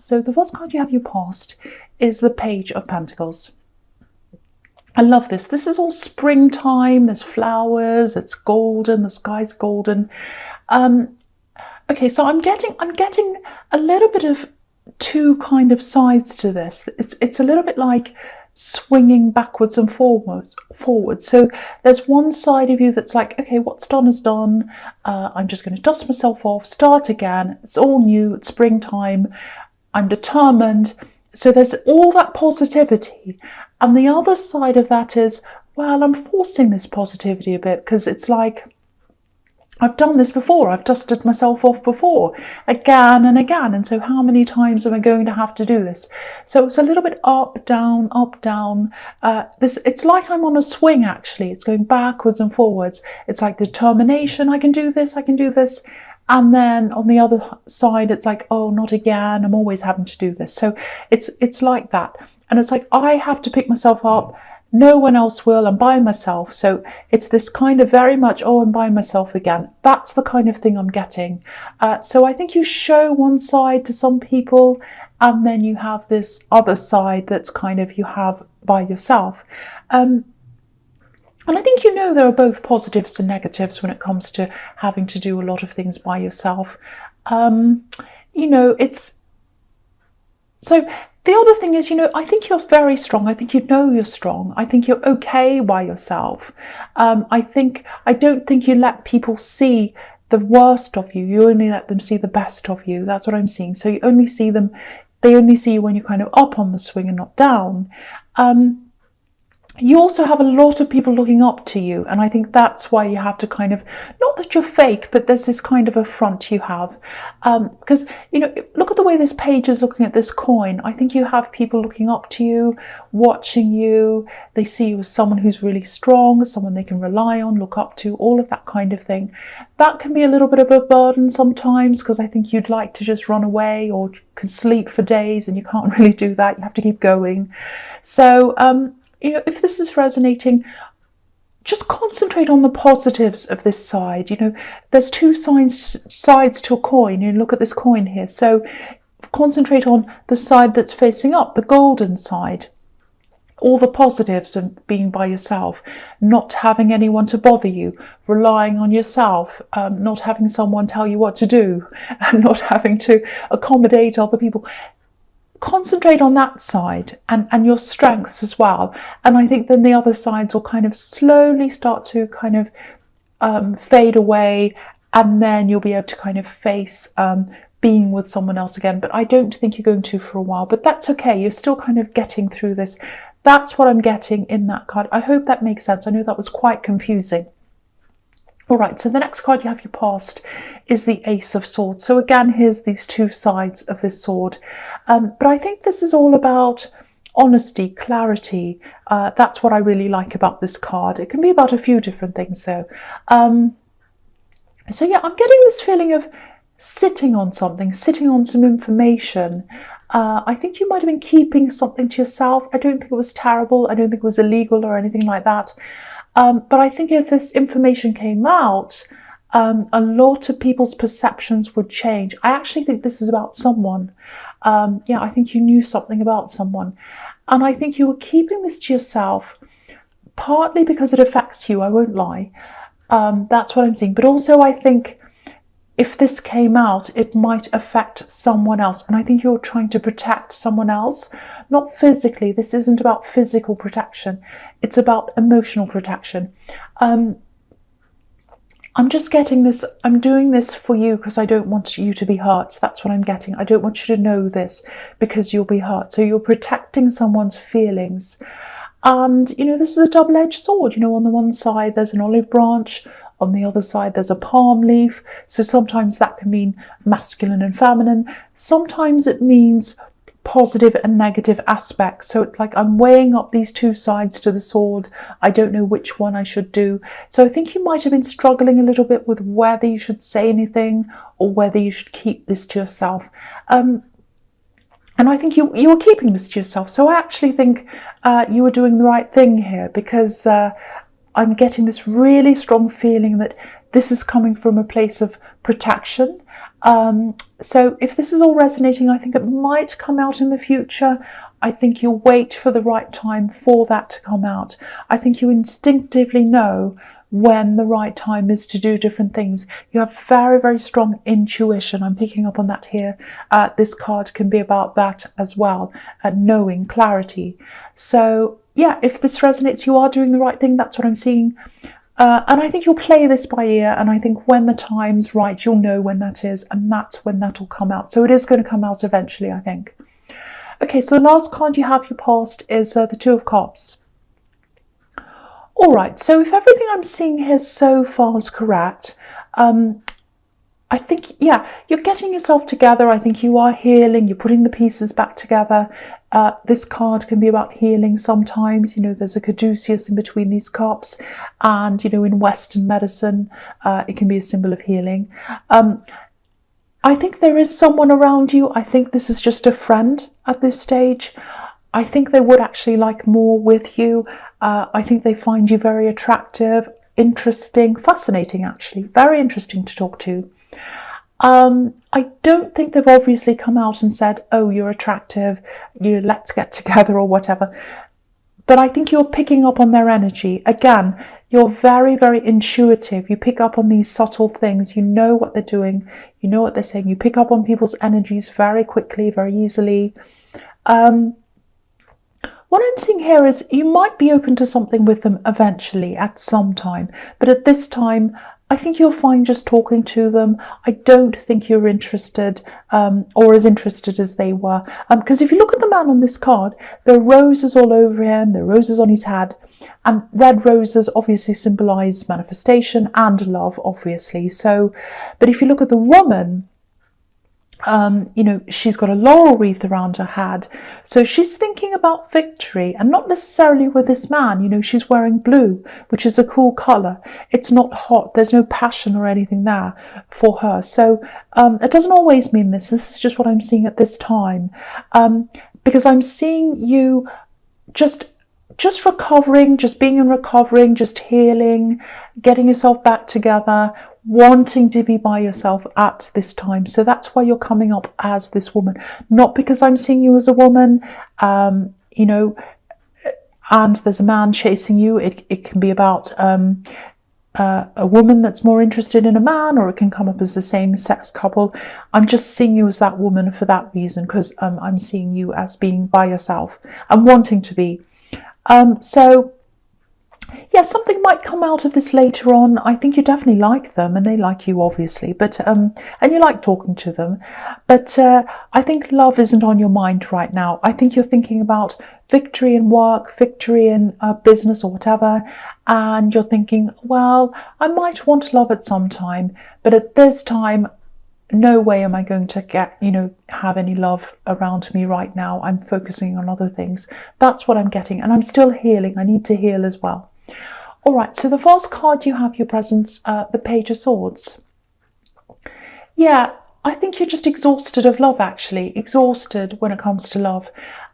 So the first card you have your past is the Page of Pentacles. I love this. This is all springtime. There's flowers. It's golden. The sky's golden. Okay, so I'm getting a little bit of two kind of sides to this. It's a little bit like swinging backwards and forwards. So there's one side of you that's like, okay, what's done is done. I'm just going to dust myself off, start again. It's all new. It's springtime. I'm determined. So there's all that positivity. And the other side of that is, well, I'm forcing this positivity a bit because it's like, I've done this before. I've dusted myself off before, again and again. And so how many times am I going to have to do this? So it's a little bit up, down, up, down. It's like I'm on a swing, actually. It's going backwards and forwards. It's like determination. I can do this. I can do this. And then on the other side, it's like, oh, not again. I'm always having to do this. So it's like that. And it's like, I have to pick myself up. No one else will. I'm by myself. So it's this kind of very much, oh, I'm by myself again. That's the kind of thing I'm getting. So I think you show one side to some people, and then you have this other side that's kind of you have by yourself. And I think there are both positives and negatives when it comes to having to do a lot of things by yourself. It's so. The other thing is, I think you're very strong. I think you're strong. I think you're okay by yourself. I don't think you let people see the worst of you. You only let them see the best of you. That's what I'm seeing. So they only see you when you're kind of up on the swing and not down. You also have a lot of people looking up to you, and I think that's why you have to kind of, not that you're fake, but there's this kind of a front you have, because look at the way this page is looking at this coin. I think you have people looking up to you, watching you. They see you as someone who's really strong, someone they can rely on, look up to, all of that kind of thing. That can be a little bit of a burden sometimes, because I think you'd like to just run away or can sleep for days, and you can't really do that. You have to keep going. So if this is resonating, just concentrate on the positives of this side. There's two sides to a coin. Look at this coin here. So concentrate on the side that's facing up, the golden side. All the positives of being by yourself, not having anyone to bother you, relying on yourself, not having someone tell you what to do, and not having to accommodate other people. Concentrate on that side and your strengths as well. And I think then the other sides will kind of slowly start to kind of fade away, and then you'll be able to kind of face being with someone else again. But I don't think you're going to for a while, but that's okay. You're still kind of getting through this. That's what I'm getting in that card. I hope that makes sense. I know that was quite confusing. All right, so the next card you have your past is the Ace of Swords. So again, here's these two sides of this sword. But I think this is all about honesty, clarity. That's what I really like about this card. It can be about a few different things though. So yeah, I'm getting this feeling of sitting on something, sitting on some information. I think you might have been keeping something to yourself. I don't think it was terrible. I don't think it was illegal or anything like that. But I think if this information came out, a lot of people's perceptions would change. I actually think this is about someone. Yeah, I think you knew something about someone. And I think you were keeping this to yourself, partly because it affects you, I won't lie. That's what I'm seeing. But also I think if this came out, it might affect someone else. And I think you're trying to protect someone else, not physically. This isn't about physical protection. It's about emotional protection. I'm just getting this. I'm doing this for you because I don't want you to be hurt. That's what I'm getting. I don't want you to know this because you'll be hurt. So you're protecting someone's feelings. And, this is a double-edged sword. On the one side, there's an olive branch. On the other side, there's a palm leaf. So sometimes that can mean masculine and feminine. Sometimes it means positive and negative aspects. So it's like I'm weighing up these two sides to the sword. I don't know which one I should do. So I think you might have been struggling a little bit with whether you should say anything or whether you should keep this to yourself. And I think you were keeping this to yourself. So I actually think you were doing the right thing here, because I'm getting this really strong feeling that this is coming from a place of protection. So if this is all resonating, I think it might come out in the future. I think you'll wait for the right time for that to come out. I think you instinctively know when the right time is to do different things. You have very, very strong intuition. I'm picking up on that here. This card can be about that as well, knowing, clarity. So yeah, if this resonates, you are doing the right thing. That's what I'm seeing. And I think you'll play this by ear, and I think when the time's right, you'll know when that is, and that's when that'll come out. So it is going to come out eventually, I think. Okay, so the last card you have your past is the Two of Cups. All right, so if everything I'm seeing here so far is correct, I think, yeah, you're getting yourself together. I think you are healing. You're putting the pieces back together. This card can be about healing sometimes. You know, there's a caduceus in between these cups. And, you know, in Western medicine, it can be a symbol of healing. I think there is someone around you. I think this is just a friend at this stage. I think they would actually like more with you. I think they find you very attractive, interesting, fascinating, actually. Very interesting to talk to. I don't think they've obviously come out and said, oh, you're attractive, let's get together or whatever. But I think you're picking up on their energy. Again, you're very, very intuitive. You pick up on these subtle things. You know what they're doing. You know what they're saying. You pick up on people's energies very quickly, very easily. What I'm seeing here is you might be open to something with them eventually at some time. But at this time, I think you'll find just talking to them. I don't think you're interested or as interested as they were. Because if you look at the man on this card, there are roses all over him, there are roses on his head. And red roses obviously symbolize manifestation and love, obviously. So, but if you look at the woman, you know, she's got a laurel wreath around her head. So she's thinking about victory, and not necessarily with this man. You know, she's wearing blue, which is a cool colour. It's not hot. There's no passion or anything there for her. So it doesn't always mean this. This is just what I'm seeing at this time. Because I'm seeing you just recovering, just being in recovering, just healing, getting yourself back together, wanting to be by yourself at this time. So that's why you're coming up as this woman, not because I'm seeing you as a woman, you know, and there's a man chasing you. It can be about a woman that's more interested in a man, or it can come up as the same-sex couple. I'm just seeing you as that woman for that reason, because I'm seeing you as being by yourself and wanting to be. So yeah, something might come out of this later on. I think you definitely like them, and they like you, obviously, but and you like talking to them. But I think love isn't on your mind right now. I think you're thinking about victory in work, victory in business or whatever, and you're thinking, well, I might want love at some time, but at this time, no way am I going to get, you know, have any love around me right now. I'm focusing on other things. That's what I'm getting, and I'm still healing. I need to heal as well. All right, so the first card you have your presence, the Page of Swords. Yeah, I think you're just exhausted of love, actually. Exhausted when it comes to love.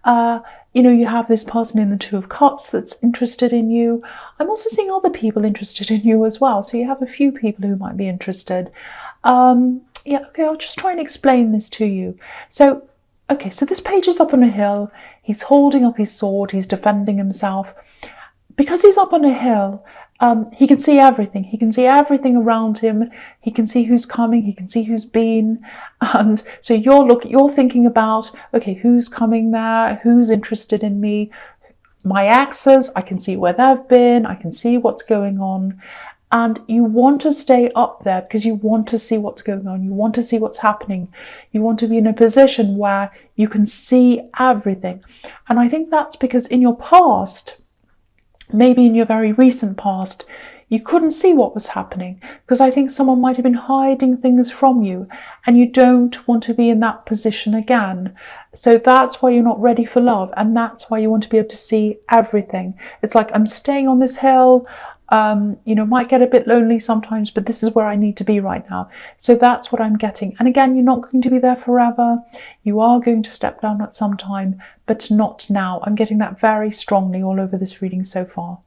You know, you have this person in the Two of Cups that's interested in you. I'm also seeing other people interested in you as well. So you have a few people who might be interested. Yeah, okay, I'll just try and explain this to you. So, okay, so this page is up on a hill. He's holding up his sword. He's defending himself. Because he's up on a hill, he can see everything. He can see everything around him. He can see who's coming. He can see who's been. And so you're thinking about, okay, who's coming there? Who's interested in me? My exes, I can see where they've been. I can see what's going on. And you want to stay up there because you want to see what's going on. You want to see what's happening. You want to be in a position where you can see everything. And I think that's because in your past, maybe in your very recent past, you couldn't see what was happening because I think someone might have been hiding things from you, and you don't want to be in that position again. So that's why you're not ready for love, and that's why you want to be able to see everything. It's like, I'm staying on this hill, you know, might get a bit lonely sometimes, but this is where I need to be right now. So that's what I'm getting. And again, you're not going to be there forever. You are going to step down at some time, but not now. I'm getting that very strongly all over this reading so far.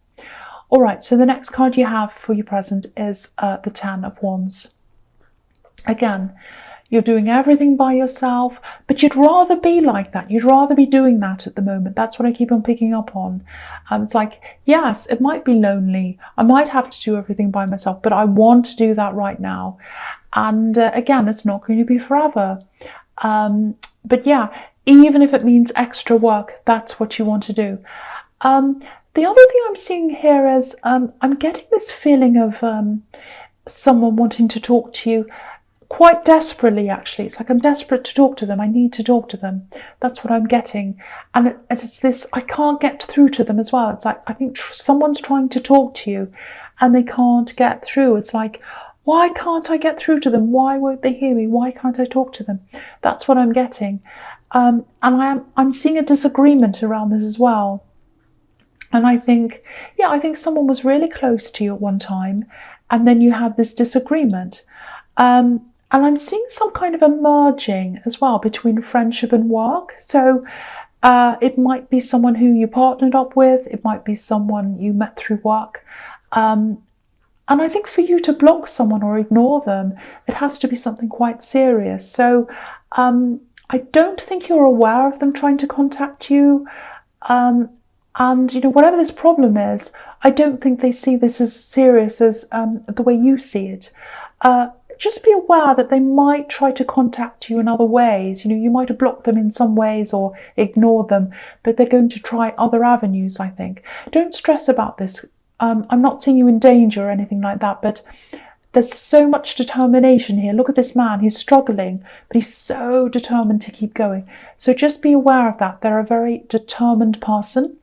All right, so the next card you have for your present is the Ten of Wands. Again, You're doing everything by yourself, but you'd rather be like that. You'd rather be doing that at the moment. That's what I keep on picking up on. It's like, yes, it might be lonely. I might have to do everything by myself, but I want to do that right now. And again, it's not going to be forever. But yeah, even if it means extra work, that's what you want to do. The other thing I'm seeing here is I'm getting this feeling of someone wanting to talk to you quite desperately, actually. It's like I'm desperate to talk to them. I need to talk to them. That's what I'm getting. And it's this, I can't get through to them as well. It's like, I think someone's trying to talk to you and they can't get through. It's like, why can't I get through to them? Why won't they hear me? Why can't I talk to them? That's what I'm getting. And I'm seeing a disagreement around this as well. And I think, yeah, I think someone was really close to you at one time, and then you had this disagreement. And I'm seeing some kind of a merging as well between friendship and work. So it might be someone who you partnered up with. It might be someone you met through work. And I think for you to block someone or ignore them, it has to be something quite serious. So I don't think you're aware of them trying to contact you. And, you know, whatever this problem is, I don't think they see this as serious as the way you see it. Just be aware that they might try to contact you in other ways. You know, you might have blocked them in some ways or ignored them, but they're going to try other avenues, I think. Don't stress about this. I'm not seeing you in danger or anything like that, but there's so much determination here. Look at this man. He's struggling, but he's so determined to keep going. So just be aware of that. They're a very determined person,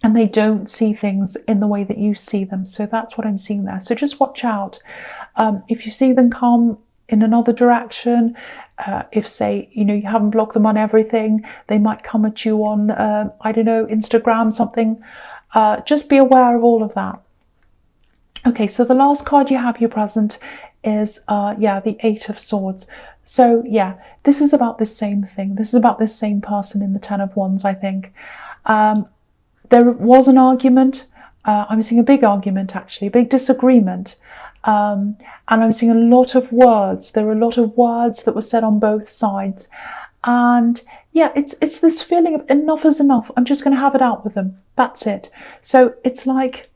and they don't see things in the way that you see them. So that's what I'm seeing there. So just watch out. If you see them come in another direction, if, say, you know, you haven't blocked them on everything, they might come at you on, I don't know, Instagram, something. Just be aware of all of that. Okay, so the last card you have here present is, yeah, the Eight of Swords. So, yeah, this is about the same thing. This is about this same person in the Ten of Wands, I think. There was an argument. I'm seeing a big argument, actually, a big disagreement. And I'm seeing a lot of words. There are a lot of words that were said on both sides. And yeah, it's this feeling of enough is enough. I'm just going to have it out with them. That's it. So it's like,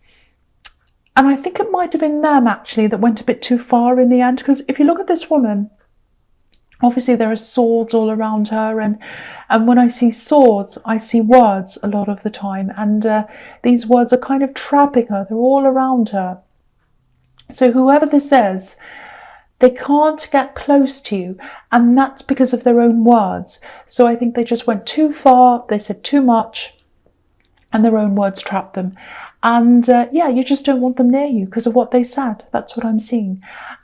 and I think it might have been them actually that went a bit too far in the end. Because if you look at this woman, obviously there are swords all around her, and when I see swords, I see words a lot of the time, and these words are kind of trapping her. They're all around her. So whoever this is, they can't get close to you, and that's because of their own words. So I think they just went too far, they said too much, and their own words trapped them. And yeah, you just don't want them near you because of what they said. That's what I'm seeing.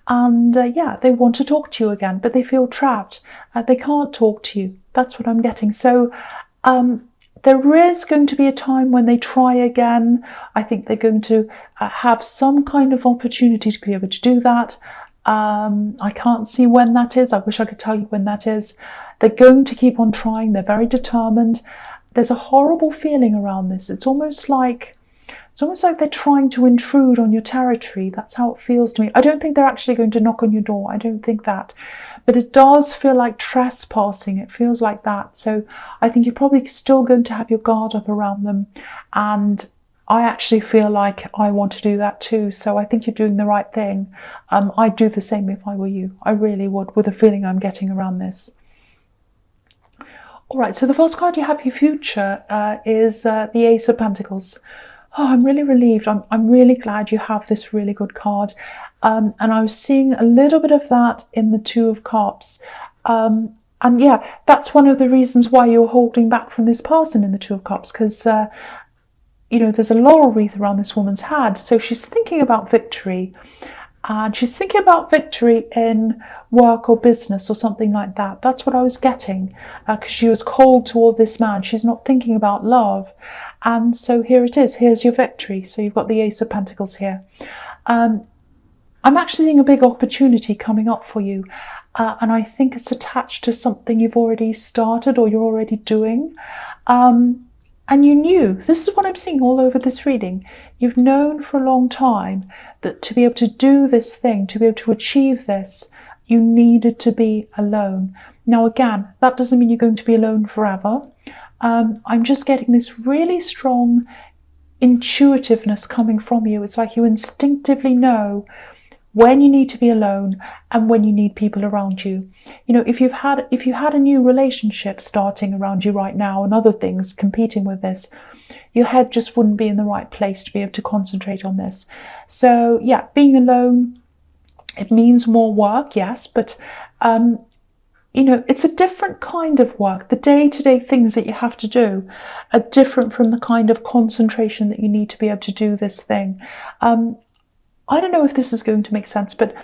And yeah, they want to talk to you again, but they feel trapped. They can't talk to you. That's what I'm getting. So there is going to be a time when they try again. I think they're going to have some kind of opportunity to be able to do that. I can't see when that is. I wish I could tell you when that is. They're going to keep on trying. They're very determined. There's a horrible feeling around this. It's almost like they're trying to intrude on your territory. That's how it feels to me. I don't think they're actually going to knock on your door. I don't think that. But it does feel like trespassing. It feels like that. So I think you're probably still going to have your guard up around them. And I actually feel like I want to do that too. So I think you're doing the right thing. I'd do the same if I were you. I really would, with the feeling I'm getting around this. All right, so the first card you have, your future, is the Ace of Pentacles. Oh, I'm really relieved. I'm really glad you have this really good card. And I was seeing a little bit of that in the Two of Cups. And yeah, that's one of the reasons why you're holding back from this person in the Two of Cups, because, you know, there's a laurel wreath around this woman's head. So she's thinking about victory. And she's thinking about victory in work or business or something like that. That's what I was getting, because she was cold toward this man. She's not thinking about love. And so here it is. Here's your victory. So you've got the Ace of Pentacles here. I'm actually seeing a big opportunity coming up for you. And I think it's attached to something you've already started or you're already doing. And you knew, this is what I'm seeing all over this reading. You've known for a long time that to be able to do this thing, to be able to achieve this, you needed to be alone. Now again, that doesn't mean you're going to be alone forever. I'm just getting this really strong intuitiveness coming from you. It's like you instinctively know when you need to be alone and when you need people around you. You know, if you had a new relationship starting around you right now and other things competing with this, your head just wouldn't be in the right place to be able to concentrate on this. So yeah, being alone, it means more work, yes, but you know, it's a different kind of work. The day-to-day things that you have to do are different from the kind of concentration that you need to be able to do this thing. I don't know if this is going to make sense, but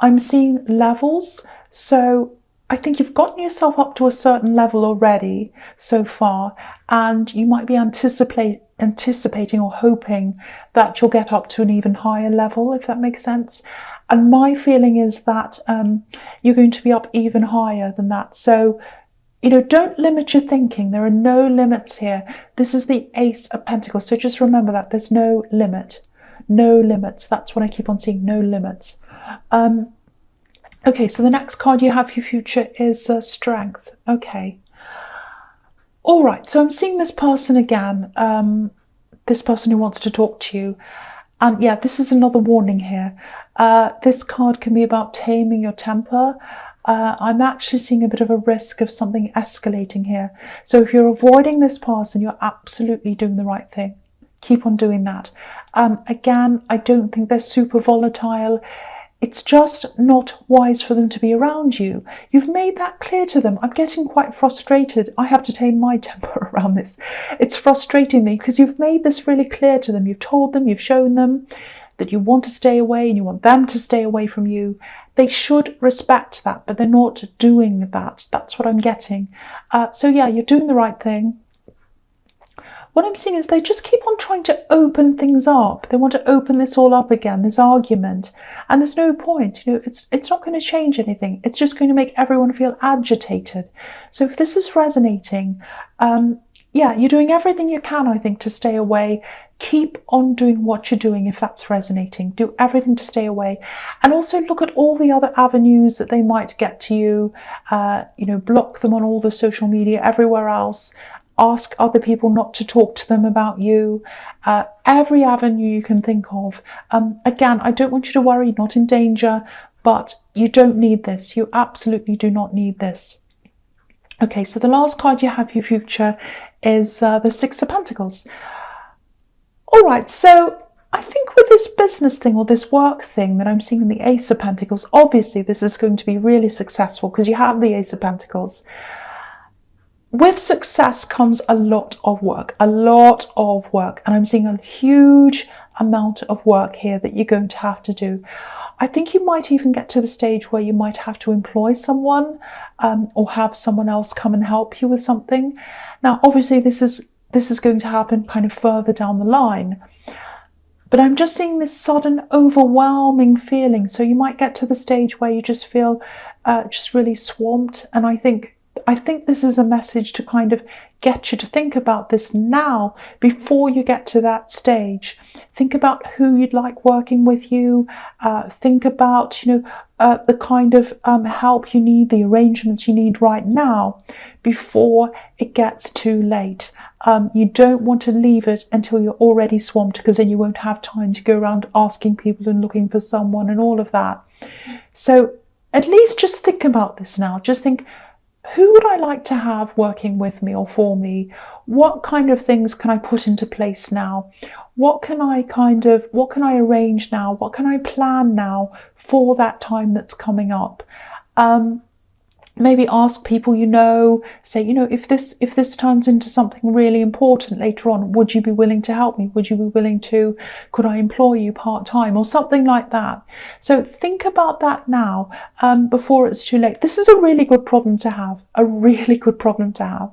I'm seeing levels. So I think you've gotten yourself up to a certain level already so far, and you might be anticipating or hoping that you'll get up to an even higher level, if that makes sense. And my feeling is that you're going to be up even higher than that. So, you know, don't limit your thinking. There are no limits here. This is the Ace of Pentacles. So just remember that there's no limit. No limits. That's what I keep on seeing. No limits. Okay, so the next card you have for your future is Strength. Okay. All right, so I'm seeing this person again. This person who wants to talk to you. And yeah, this is another warning here. This card can be about taming your temper. I'm actually seeing a bit of a risk of something escalating here. So if you're avoiding this person, you're absolutely doing the right thing. Keep on doing that. Again, I don't think they're super volatile. It's just not wise for them to be around you. You've made that clear to them. I'm getting quite frustrated. I have to tame my temper around this. It's frustrating me because you've made this really clear to them. You've told them, you've shown them that you want to stay away and you want them to stay away from you. They should respect that, but they're not doing that. That's what I'm getting. So yeah, you're doing the right thing. What I'm seeing is they just keep on trying to open things up. They want to open this all up again, this argument. And there's no point. You know, it's not going to change anything. It's just going to make everyone feel agitated. So if this is resonating, yeah, you're doing everything you can, I think, to stay away. Keep on doing what you're doing if that's resonating. Do everything to stay away. And also look at all the other avenues that they might get to you. You know, block them on all the social media, everywhere else. Ask other people not to talk to them about you. Every avenue you can think of. Again, I don't want you to worry, not in danger, but you don't need this. You absolutely do not need this. Okay, so the last card you have for your future is the Six of Pentacles. All right, so I think with this business thing or this work thing that I'm seeing in the Ace of Pentacles, obviously this is going to be really successful because you have the Ace of Pentacles. With success comes a lot of work, and I'm seeing a huge amount of work here that you're going to have to do. I think you might even get to the stage where you might have to employ someone or have someone else come and help you with something. Now, obviously, this is going to happen kind of further down the line. But I'm just seeing this sudden overwhelming feeling. So you might get to the stage where you just feel just really swamped. And I think this is a message to kind of get you to think about this now before you get to that stage. Think about who you'd like working with you. Think about, you know, the kind of help you need, the arrangements you need right now before it gets too late. You don't want to leave it until you're already swamped, because then you won't have time to go around asking people and looking for someone and all of that. So at least just think about this now. Just think, who would I like to have working with me or for me? What kind of things can I put into place now? What can I arrange now? What can I plan now for that time that's coming up? Maybe ask people you know, say, you know, if this turns into something really important later on, would you be willing to help me? Would you be willing to, could I employ you part-time or something like that? So think about that now before it's too late. This is a really good problem to have, a really good problem to have.